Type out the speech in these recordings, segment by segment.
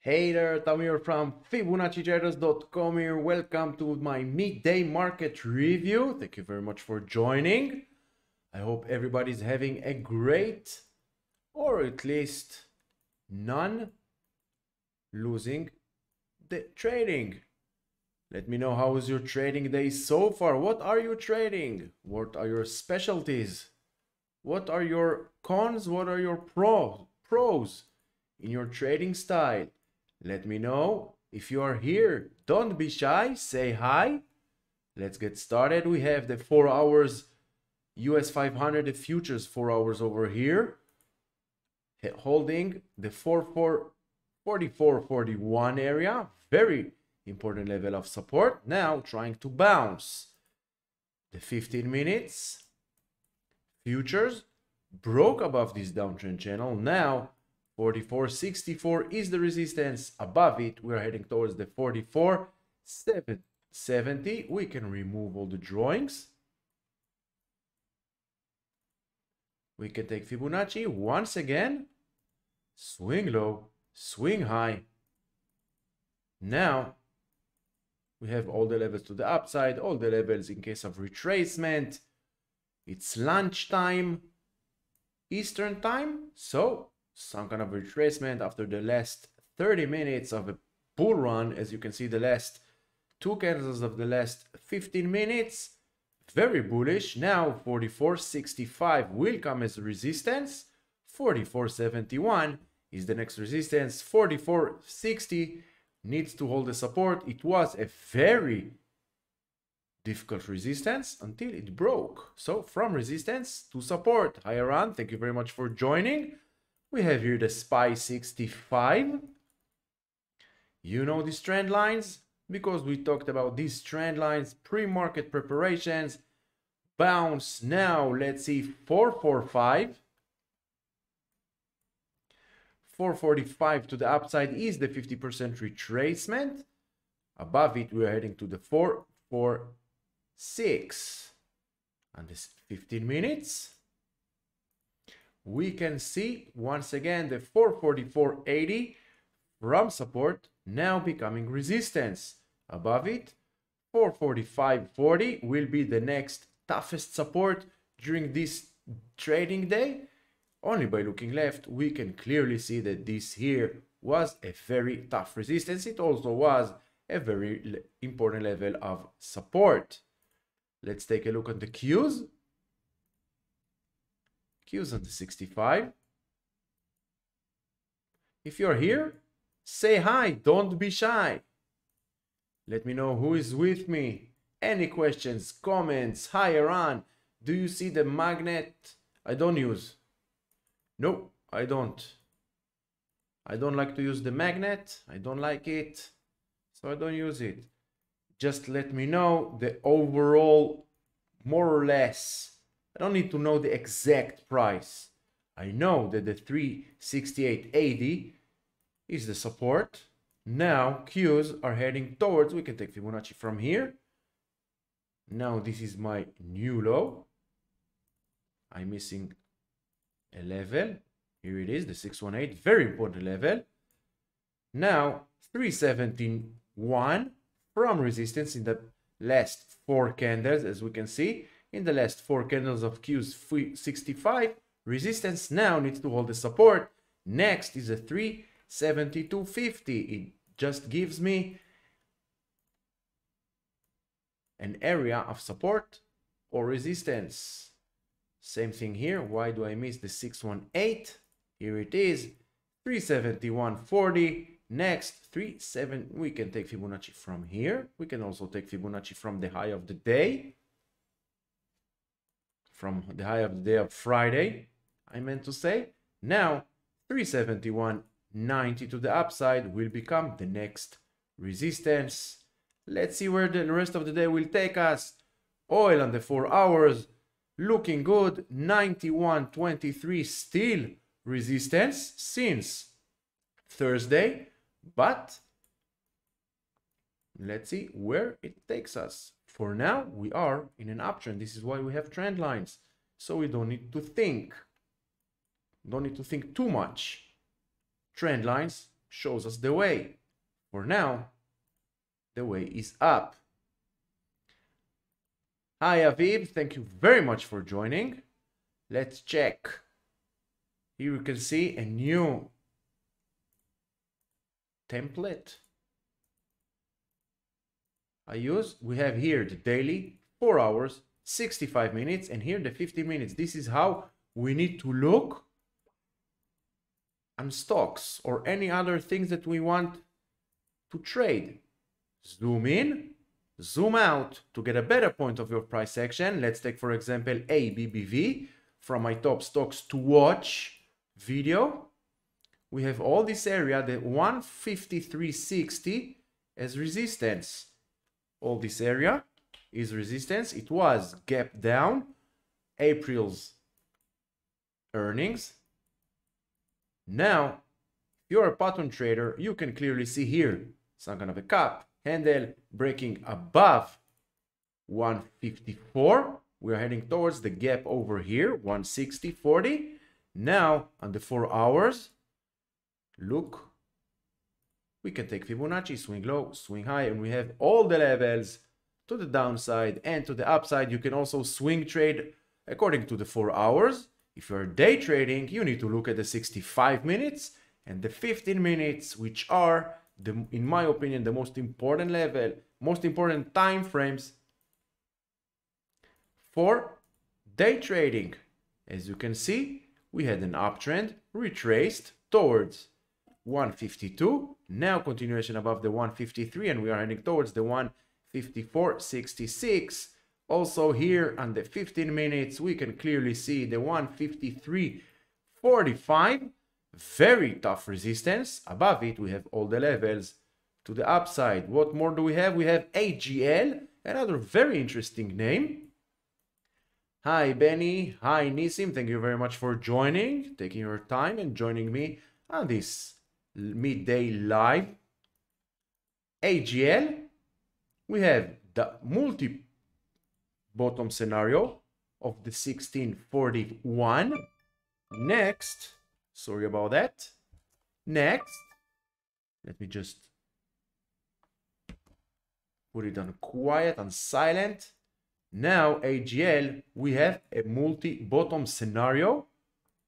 Hey there, Tamir from Fibonacci-Traders.com here. Welcome to my midday market review. Thank you very much for joining. I hope everybody's having a great, or at least none losing the trading. Let me know how was your trading day so far. What are you trading? What are your specialties? What are your cons? What are your pros in your trading style? Let me know. If you are here, don't be shy, say hi. Let's get started. We have the 4 hours US 500, the futures 4 hours over here, holding the 44.41 area, very important level of support. Now trying to bounce. The 15 minutes futures broke above this downtrend channel. Now 44.64 is the resistance. Above it, we're heading towards the 44.70. We can remove all the drawings. We can take Fibonacci once again. Swing low, swing high. Now we have all the levels to the upside, all the levels in case of retracement. It's lunchtime, Eastern time, so some kind of retracement after the last 30 minutes of a bull run. As you can see, the last two candles of the last 15 minutes, very bullish. Now 44.65 will come as resistance. 44.71 is the next resistance. 44.60 needs to hold the support. It was a very difficult resistance until it broke. So from resistance to support. Hi Aran, thank you very much for joining. We have here the SPY 65. You know these trend lines because we talked about these trend lines, pre-market preparations, bounce. Now let's see 445. 445 to the upside is the 50% retracement. Above it, we're heading to the 446. And this 15 minutes. We can see once again the 444.80 from support now becoming resistance. Above it, 445.40 will be the next toughest support during this trading day. Only by looking left, we can clearly see that this here was a very tough resistance. It also was a very important level of support. Let's take a look at the Qs. Qs on the 65. If you're here, say hi, don't be shy. Let me know who is with me. Any questions, comments? Hi Iran, do you see the magnet? I don't use. No, I don't. I don't like to use the magnet. I don't like it, so I don't use it. Just let me know the overall, more or less. I don't need to know the exact price. I know that the 368.80 is the support. Now Qs are heading towards, we can take Fibonacci from here. Now this is my new low. I'm missing a level. Here it is, the 618, very important level. Now 371 from resistance in the last 4 candles, as we can see. In the last 4 candles of Qs 65, resistance now needs to hold the support. Next is a 372.50. It just gives me an area of support or resistance. Same thing here. Why do I miss the 618? Here it is, 371.40. Next, 37. We can take Fibonacci from here. We can also take Fibonacci from the high of the day. From the high of the day of Friday, I meant to say. Now 371.90 to the upside will become the next resistance. Let's see where the rest of the day will take us. Oil on the 4 hours looking good. 91.23 still resistance since Thursday, but let's see where it takes us. For now, we are in an uptrend. This is why we have trend lines. So we don't need to think. Don't need to think too much. Trend lines shows us the way. For now, the way is up. Hi Aviv, thank you very much for joining. Let's check. Here you can see a new template I use. We have here the daily, 4 hours, 65 minutes, and here the 15 minutes. This is how we need to look on stocks or any other things that we want to trade. Zoom in, zoom out to get a better point of your price action. Let's take, for example, ABBV from my top stocks to watch video. We have all this area, the 153.60 as resistance. All this area is resistance. It was gap down. April's earnings. Now, if you're a pattern trader, you can clearly see here some kind of a cup handle breaking above 154. We're heading towards the gap over here, 160.40. Now, on the 4 hours, look, we can take Fibonacci, swing low, swing high, and we have all the levels to the downside and to the upside. You can also swing trade according to the 4 hours. If you're day trading, you need to look at the 65 minutes and the 15 minutes, which are, in my opinion, the most important level, most important time frames for day trading. As you can see, we had an uptrend, retraced towards 152, now continuation above the 153, and we are heading towards the 154.66. Also here on the 15 minutes, we can clearly see the 153.45, very tough resistance. Above it, we have all the levels to the upside. What more do we have? We have AGL, another very interesting name. Hi Benny, hi Nisim, thank you very much for joining, taking your time and joining me on this midday live. AGL, we have the multi-bottom scenario of the 1641. Next, sorry about that. Next, let me just put it on quiet, on silent. Now, AGL, we have a multi-bottom scenario.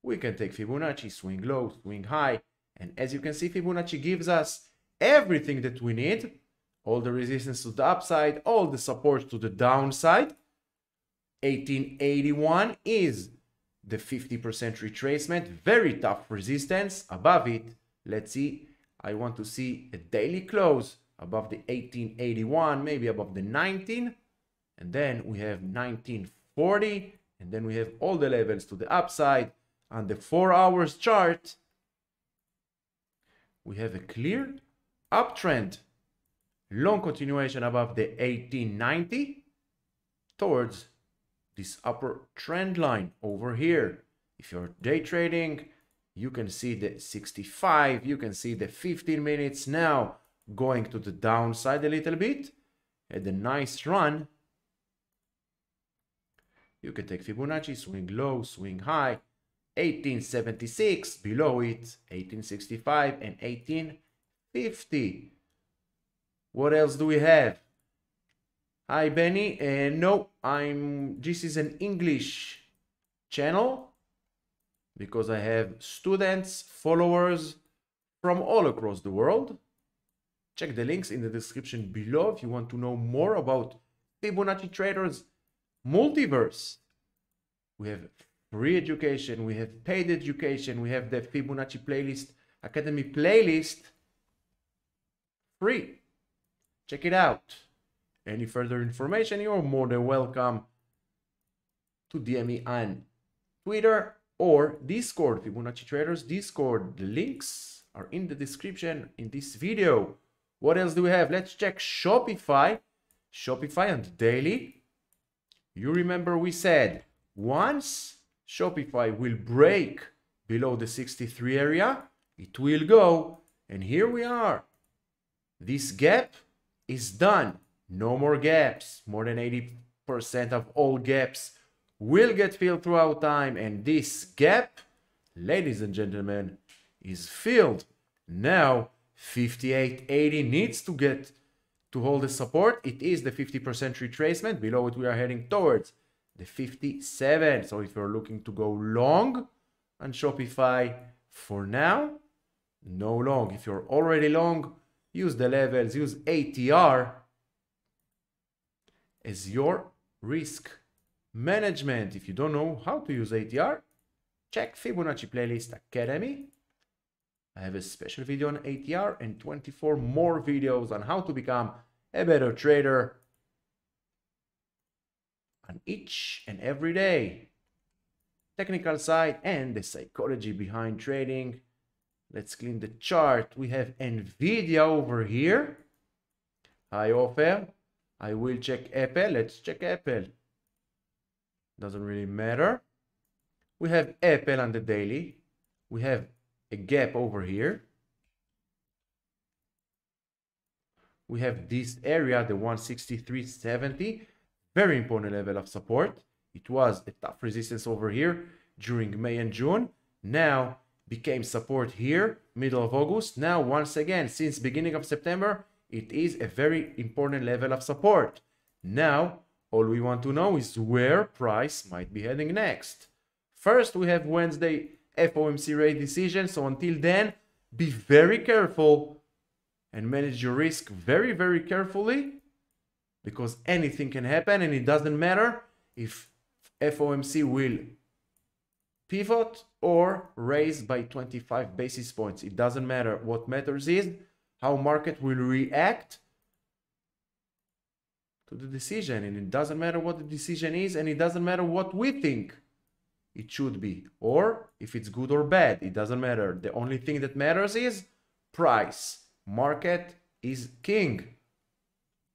We can take Fibonacci, swing low, swing high. And as you can see, Fibonacci gives us everything that we need. All the resistance to the upside, all the support to the downside. 1881 is the 50% retracement. Very tough resistance. Above it, let's see. I want to see a daily close above the 1881, maybe above the 19. And then we have 1940, and then we have all the levels to the upside. On the 4 hours chart, we have a clear uptrend. Long continuation above the 1890 towards this upper trend line over here. If you're day trading, you can see the 65, you can see the 15 minutes now going to the downside a little bit. Had a nice run. You can take Fibonacci, swing low, swing high, 1876, below it, 1865 and 1850. What else do we have? Hi, Benny. No, this is an English channel because I have students, followers from all across the world. Check the links in the description below if you want to know more about Fibonacci Traders multiverse. We have free education, we have paid education, we have the Fibonacci playlist, Academy playlist, free. Check it out. Any further information, you're more than welcome to DM me on Twitter or Discord, Fibonacci Traders Discord. The links are in the description in this video. What else do we have? Let's check Shopify. Shopify on the daily. You remember we said once Shopify will break below the 63 area, it will go. And here we are. This gap is done. No more gaps. More than 80% of all gaps will get filled throughout time. And this gap, ladies and gentlemen, is filled. Now 58.80 needs to get to hold the support. It is the 50% retracement. Below it, we are heading towards the 57. So if you're looking to go long on Shopify, for now, no long. If you're already long, use the levels, use ATR as your risk management. If you don't know how to use ATR, check Fibonacci Playlist Academy. I have a special video on ATR and 24 more videos on how to become a better trader on each and every day. Technical side and the psychology behind trading. Let's clean the chart. We have Nvidia over here. High offer. I will check Apple. Let's check Apple. Doesn't really matter. We have Apple on the daily. We have a gap over here. We have this area, the 163.70. Very important level of support. It was a tough resistance over here during May and June. Now became support here, middle of August. Now, once again, since beginning of September, it is a very important level of support. Now, all we want to know is where price might be heading next. First, we have Wednesday FOMC rate decision. So until then, be very careful and manage your risk very, very carefully, because anything can happen, and it doesn't matter if FOMC will pivot or raise by 25 basis points. It doesn't matter. What matters is how market will react to the decision. And it doesn't matter what the decision is, and it doesn't matter what we think it should be, or if it's good or bad. It doesn't matter. The only thing that matters is price. Market is king.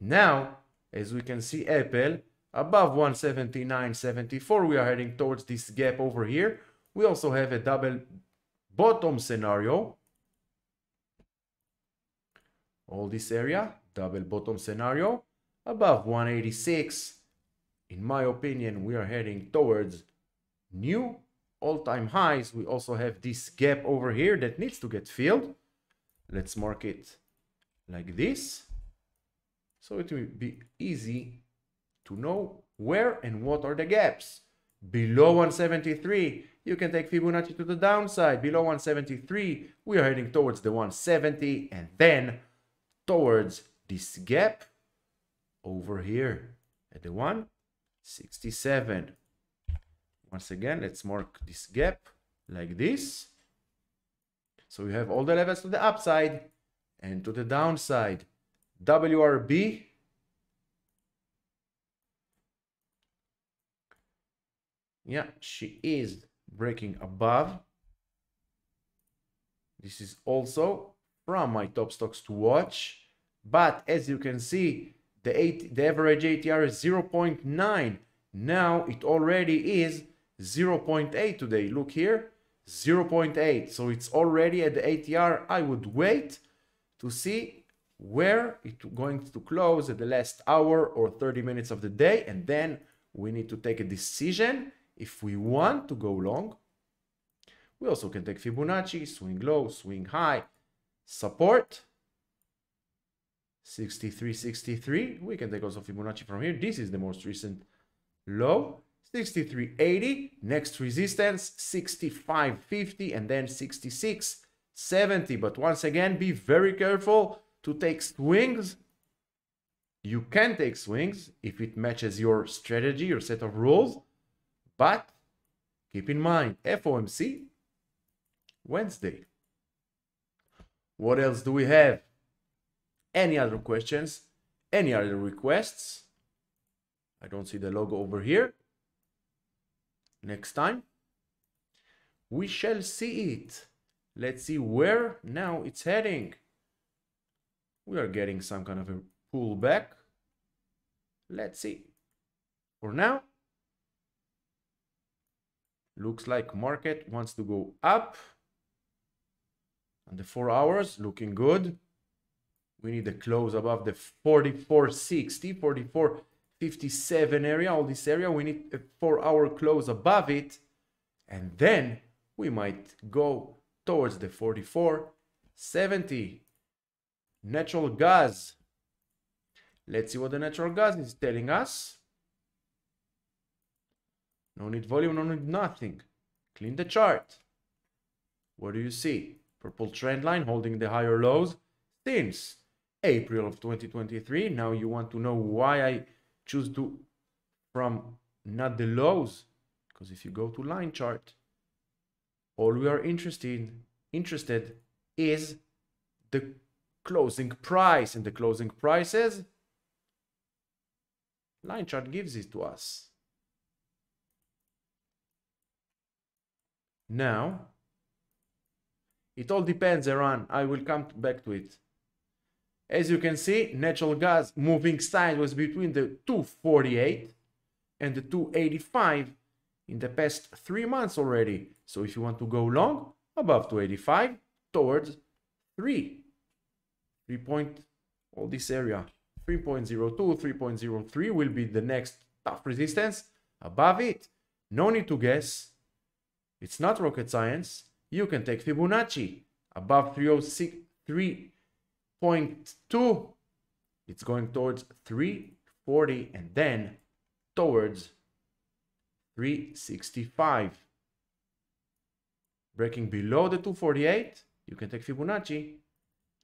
Now, as we can see, Apple above 179.74. We are heading towards this gap over here. We also have a double bottom scenario. All this area, double bottom scenario, above 186. In my opinion, we are heading towards new all-time highs. We also have this gap over here that needs to get filled. Let's mark it like this, so it will be easy to know where and what are the gaps. Below 173, you can take Fibonacci to the downside. Below 173, we are heading towards the 170, and then towards this gap over here at the 167. Once again, let's mark this gap like this. So we have all the levels to the upside and to the downside. WRB. Yeah, she is breaking above. This is also from my top stocks to watch. But as you can see, the average ATR is 0.9. Now it already is 0.8 today. Look here, 0.8. So it's already at the ATR. I would wait to see where it's going to close at the last hour or 30 minutes of the day. And then we need to take a decision if we want to go long. We also can take Fibonacci, swing low, swing high, support 63.63. We can take also Fibonacci from here. This is the most recent low, 63.80. Next resistance 65.50, and then 66.70. But once again, be very careful to take swings. You can take swings if it matches your strategy, your set of rules, but keep in mind FOMC Wednesday. What else do we have? Any other questions? Any other requests? I don't see the logo over here. Next time we shall see it. Let's see where now it's heading. We are getting some kind of a pullback. Let's see. For now, looks like market wants to go up. On the 4 hours, looking good. We need a close above the 44.60, 44.57 area, all this area. We need a 4-hour close above it. And then we might go towards the 44.70. natural gas. Let's see what the natural gas is telling us. No need volume, no need nothing. Clean the chart. What do you see? Purple trend line holding the higher lows since April of 2023. Now you want to know why I choose to from not the lows, because if you go to line chart, all we are interested is the closing price, and the closing prices line chart gives it to us. Now it all depends, Iran. I will come back to it. As you can see, natural gas moving sideways between the 248 and the 285 in the past 3 months already. So if you want to go long, above 285 towards 3 point, all this area, 3.02, 3.03 will be the next tough resistance. Above it, no need to guess. It's not rocket science. You can take Fibonacci above 306, 3.2. It's going towards 340 and then towards 365. Breaking below the 248, you can take Fibonacci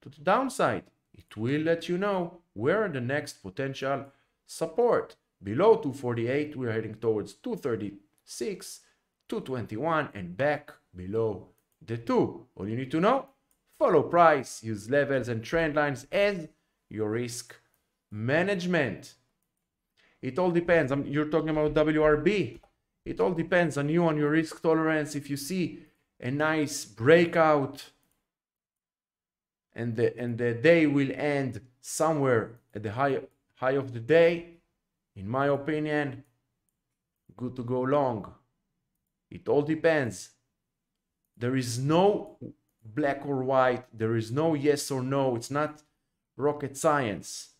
to the downside. It will let you know where the next potential support. Below 248, we're heading towards 236, 221, and back below the 2. All you need to know, follow price, use levels and trend lines as your risk management. It all depends. You're talking about WRB. It all depends on you, on your risk tolerance. If you see a nice breakout and the day will end somewhere at the high of the day, in my opinion, good to go long. It all depends. There is no black or white. There is no yes or no. It's not rocket science.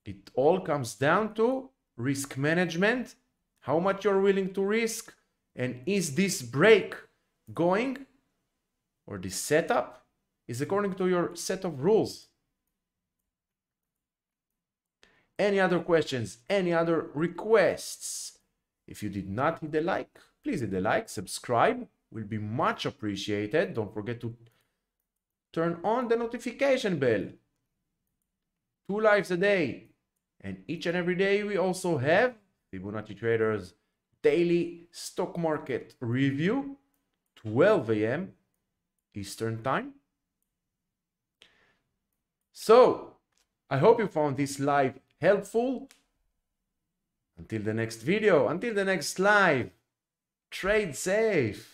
It all comes down to risk management, how much you're willing to risk, and is this break going, or this setup is according to your set of rules. Any other questions, any other requests? If you did not hit the like, please hit the like, subscribe, will be much appreciated. Don't forget to turn on the notification bell. 2 lives a day. And each and every day we also have Fibonacci-Traders daily stock market review, 12 a.m. Eastern time. So, I hope you found this live helpful. Until the next video, until the next live, trade safe.